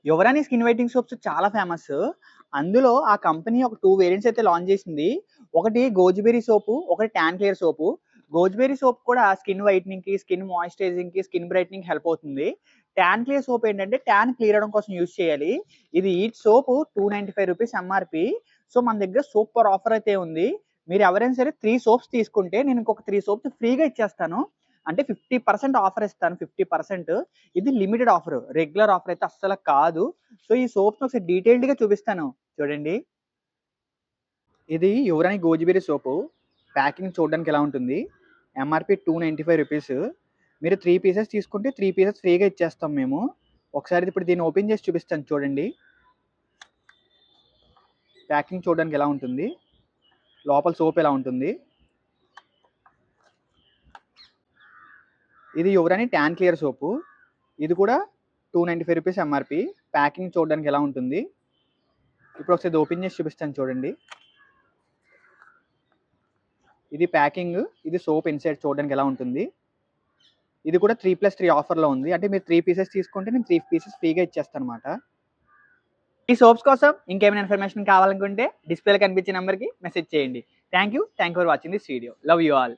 యువరాణి skin whitening soaps చాలా famous. అందులో ఆ కంపెనీ ఒక 2 వేరియంట్స్ అయితే లాంచ్ చేసింది. ఒకటి గోజుబెర్రీ సోపు, ఒకటి టాన్ క్లియర్ సోపు. గోజుబెర్రీ సోప్ కూడా స్కిన్ వైట్నింగ్‌కి, స్కిన్ మాయిశ్చరైజింగ్‌కి, స్కిన్ బ్రైట్నింగ్‌కి హెల్ప్ అవుతుంది. టాన్ క్లియర్ సోప్ ఏంటంటే టాన్ క్లియర్ అవ్వడం కోసం యూజ్ చేయాలి. ఇది ఈచ్ సోప్ రూ. 295 ఎంఆర్‌పీ. సో మన దగ్గర సూపర్ ఆఫర్ అయితే ఉంది. మీరు ఎవరైనా సరే 3 సోప్స్ తీసుకుంటే నేను ఇంకొక 3 సోప్స్ ఫ్రీగా ఇచ్చేస్తాను. అంటే 50% ఆఫర్ ఇస్తాను. 50%. ఇది లిమిటెడ్ ఆఫర్. రెగ్యులర్ ఆఫర్ అయితే అస్సలు కాదు. సో ఈ సోప్స్‌ని ఒకసారి డీటెయిల్డ్‌గా చూపిస్తాను. చూడండి. ఇది యువరాణి గోజుబెర్రీ సోపు. ప్యాకింగ్ చూడడానికి ఎలా ఉంటుంది. ఎంఆర్‌పీ రూ. 295. మీరు 3 పీసెస్ తీసుకుంటే 3 పీసెస్ ఫ్రీగా ఇచ్చేస్తాం మేము. ఒకసారి ఇప్పుడు దీన్ని ఓపెన్ చేసి చూపిస్తాను చూడండి. ప్యాకింగ్ చూడడానికి ఎలా ఉంటుంది. లోపల సోప్ ఎలా ఉంటుంది. ఇది యువరాణి టాన్ క్లియర్ సోపు. ఇది కూడా రూ. 295 ఎంఆర్‌పీ. ప్యాకింగ్ చూడడానికి ఎలా ఉంటుంది. ఇప్పుడు ఒకసారి ఓపెన్ చేసి చూపిస్తాను చూడండి. ఇది ప్యాకింగ్. ఇది సోప్ ఇన్సైడ్ చూడడానికి ఎలా ఉంటుంది. ఇది కూడా 3+3 ఆఫర్‌లో ఉంది. అంటే మీరు 3 పీసెస్ తీసుకుంటే నేను 3 పీసెస్ ఫ్రీగా ఇచ్చేస్తానన్నమాట. ఈ సోప్స్ కోసం ఇంకేమైనా ఇన్ఫర్మేషన్ కావాలనుకుంటే డిస్‌ప్లేలో కనిపించే నంబర్‌కి మెసేజ్ చేయండి. Thank you for watching this video. Love you all.